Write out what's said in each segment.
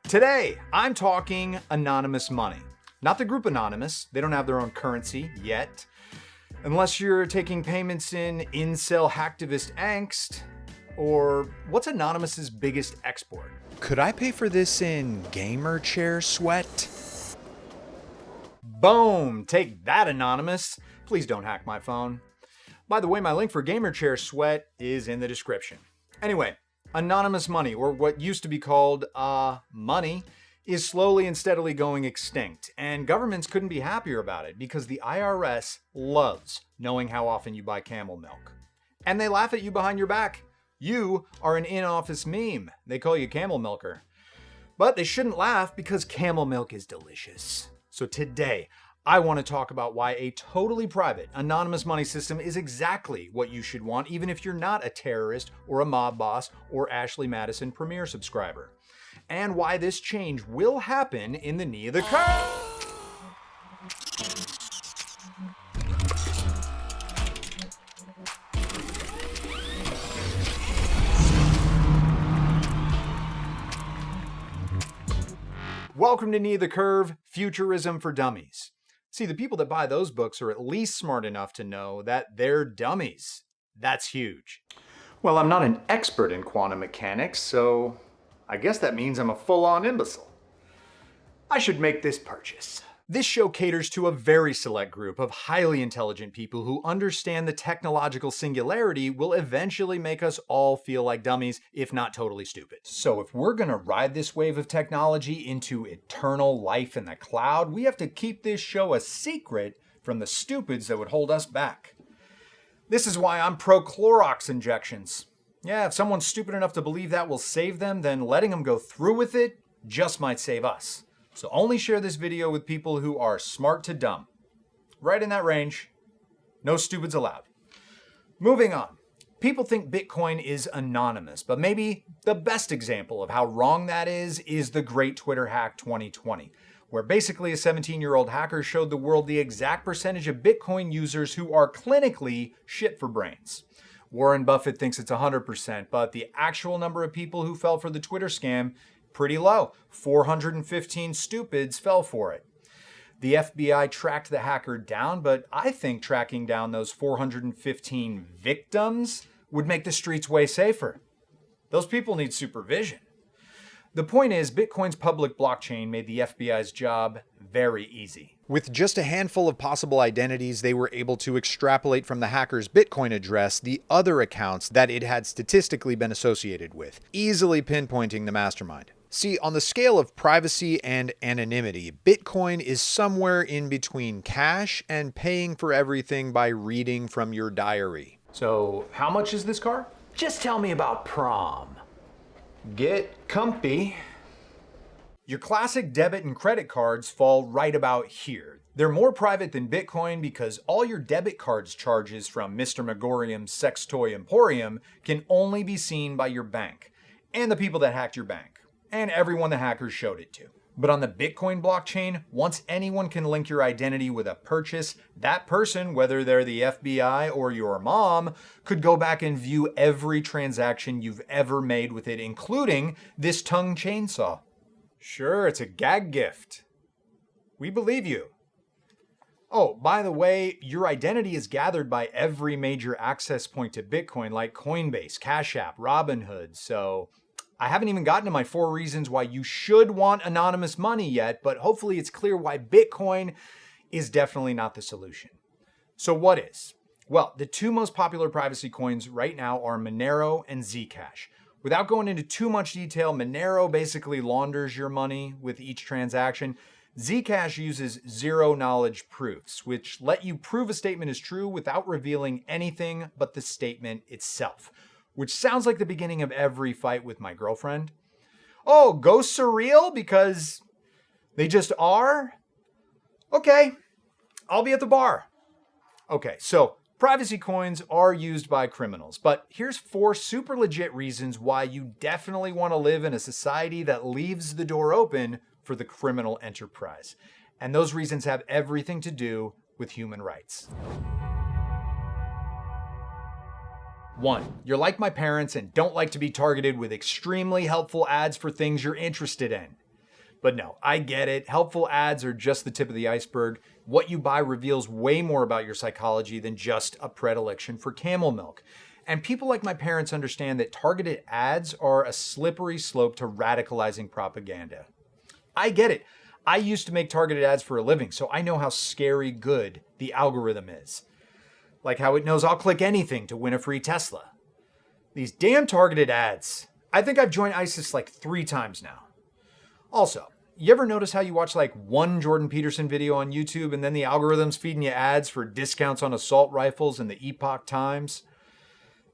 Today, I'm talking anonymous money. Not the group Anonymous, they don't have their own currency yet. Unless you're taking payments in incel hacktivist angst, or what's Anonymous's biggest export? Could I pay for this in gamer chair sweat? Boom! Take that, Anonymous. Please don't hack my phone. By the way, my link for gamer chair sweat is in the description. Anyway, anonymous money, or what used to be called, money, is slowly and steadily going extinct, and governments couldn't be happier about it because the IRS loves knowing how often you buy camel milk. And they laugh at you behind your back. You are an in-office meme. They call you camel milker. But they shouldn't laugh because camel milk is delicious. So today, I want to talk about why a totally private, anonymous money system is exactly what you should want, even if you're not a terrorist or a mob boss or Ashley Madison Premier subscriber. And why this change will happen in the knee of the curve. Welcome to Knee of the Curve, Futurism for Dummies. See, the people that buy those books are at least smart enough to know that they're dummies. That's huge. Well, I'm not an expert in quantum mechanics, so I guess that means I'm a full-on imbecile. I should make this purchase. This show caters to a very select group of highly intelligent people who understand the technological singularity will eventually make us all feel like dummies, if not totally stupid. So if we're gonna ride this wave of technology into eternal life in the cloud, we have to keep this show a secret from the stupids that would hold us back. This is why I'm pro Clorox injections. Yeah, if someone's stupid enough to believe that will save them, then letting them go through with it just might save us. So only share this video with people who are smart to dumb. Right in that range. No stupids allowed. Moving on. People think Bitcoin is anonymous, but maybe the best example of how wrong that is the great Twitter hack 2020, where basically a 17-year-old hacker showed the world the exact percentage of Bitcoin users who are clinically shit for brains. Warren Buffett thinks it's 100%, but the actual number of people who fell for the Twitter scam, pretty low. 415 stupids fell for it. The FBI tracked the hacker down, but I think tracking down those 415 victims would make the streets way safer. Those people need supervision. The point is, Bitcoin's public blockchain made the FBI's job very easy. With just a handful of possible identities, they were able to extrapolate from the hacker's Bitcoin address the other accounts that it had statistically been associated with, easily pinpointing the mastermind. See, on the scale of privacy and anonymity, Bitcoin is somewhere in between cash and paying for everything by reading from your diary. So, how much is this car? Just tell me about prom. Get comfy. Your classic debit and credit cards fall right about here. They're more private than Bitcoin because all your debit cards charges from Mr. Megorium's sex toy emporium can only be seen by your bank and the people that hacked your bank and everyone the hackers showed it to. But on the Bitcoin blockchain, once anyone can link your identity with a purchase, that person, whether they're the FBI or your mom, could go back and view every transaction you've ever made with it, including this tongue chainsaw. Sure, it's a gag gift. We believe you. Oh, by the way, your identity is gathered by every major access point to Bitcoin like Coinbase, Cash App, Robinhood, so I haven't even gotten to my 4 reasons why you should want anonymous money yet, but hopefully it's clear why Bitcoin is definitely not the solution. So what is? Well, the 2 most popular privacy coins right now are Monero and Zcash. Without going into too much detail, Monero basically launders your money with each transaction. Zcash uses zero-knowledge proofs, which let you prove a statement is true without revealing anything but the statement itself, which sounds like the beginning of every fight with my girlfriend. Oh, ghosts are real because they just are? Okay, I'll be at the bar. Okay, so privacy coins are used by criminals, but here's 4 super legit reasons why you definitely want to live in a society that leaves the door open for the criminal enterprise. And those reasons have everything to do with human rights. 1, you're like my parents and don't like to be targeted with extremely helpful ads for things you're interested in. But no, I get it. Helpful ads are just the tip of the iceberg. What you buy reveals way more about your psychology than just a predilection for camel milk. And people like my parents understand that targeted ads are a slippery slope to radicalizing propaganda. I get it. I used to make targeted ads for a living, so I know how scary good the algorithm is. Like how it knows I'll click anything to win a free Tesla. These damn targeted ads. I think I've joined ISIS like 3 times now. Also, you ever notice how you watch like one Jordan Peterson video on YouTube and then the algorithm's feeding you ads for discounts on assault rifles in the Epoch Times?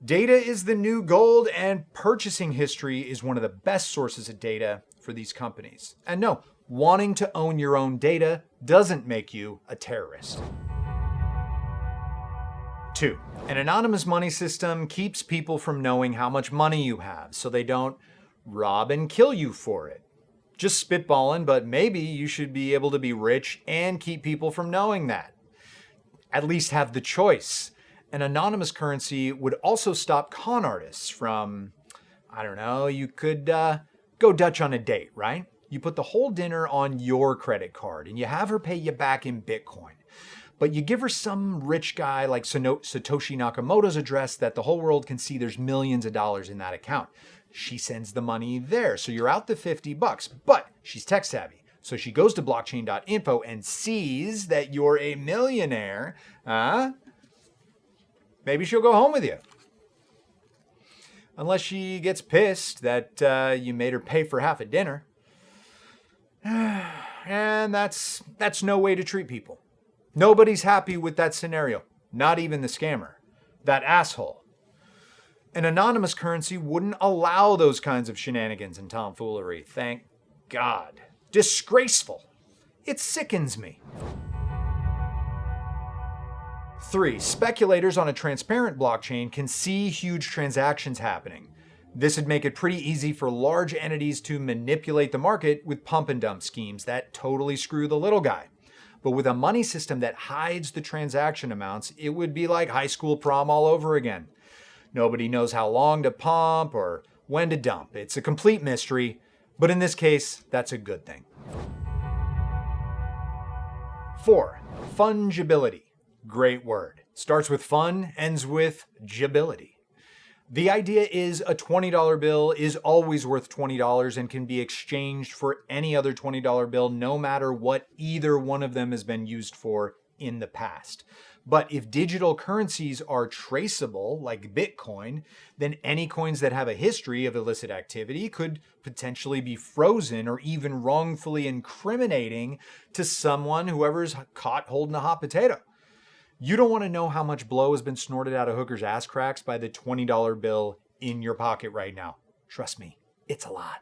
Data is the new gold, and purchasing history is one of the best sources of data for these companies. And no, wanting to own your own data doesn't make you a terrorist. 2. An anonymous money system keeps people from knowing how much money you have, so they don't rob and kill you for it. Just spitballing, but maybe you should be able to be rich and keep people from knowing that. At least have the choice. An anonymous currency would also stop con artists from, I don't know, you could go Dutch on a date, right? You put the whole dinner on your credit card and you have her pay you back in Bitcoin. But you give her some rich guy like Satoshi Nakamoto's address that the whole world can see there's millions of dollars in that account. She sends the money there, so you're out the $50, but she's tech savvy. So she goes to blockchain.info and sees that you're a millionaire. Maybe she'll go home with you. Unless she gets pissed that you made her pay for half a dinner. And that's no way to treat people. Nobody's happy with that scenario. Not even the scammer. That asshole. An anonymous currency wouldn't allow those kinds of shenanigans and tomfoolery. Thank God. Disgraceful. It sickens me. 3. Speculators on a transparent blockchain can see huge transactions happening. This would make it pretty easy for large entities to manipulate the market with pump and dump schemes that totally screw the little guy. But with a money system that hides the transaction amounts, it would be like high school prom all over again. Nobody knows how long to pump or when to dump. It's a complete mystery, but in this case, that's a good thing. 4. Fungibility. Great word. Starts with fun, ends with gibility. The idea is a $20 bill is always worth $20 and can be exchanged for any other $20 bill, no matter what either one of them has been used for in the past. But if digital currencies are traceable, like Bitcoin, then any coins that have a history of illicit activity could potentially be frozen or even wrongfully incriminating to someone, whoever's caught holding a hot potato. You don't want to know how much blow has been snorted out of hookers' ass cracks by the $20 bill in your pocket right now. Trust me, it's a lot.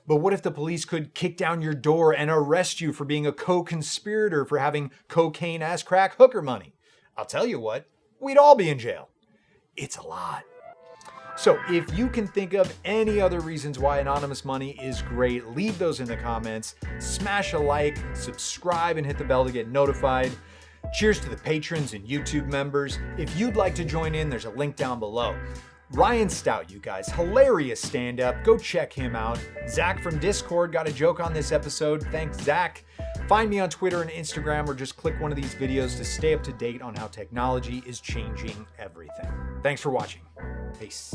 But what if the police could kick down your door and arrest you for being a co-conspirator for having cocaine-ass crack hooker money? I'll tell you what, we'd all be in jail. It's a lot. So if you can think of any other reasons why anonymous money is great, leave those in the comments. Smash a like, subscribe, and hit the bell to get notified. Cheers to the patrons and YouTube members. If you'd like to join in, there's a link down below. Ryan Stout, you guys, hilarious stand-up. Go check him out. Zach from Discord got a joke on this episode. Thanks, Zach. Find me on Twitter and Instagram, or just click one of these videos to stay up to date on how technology is changing everything. Thanks for watching. Peace.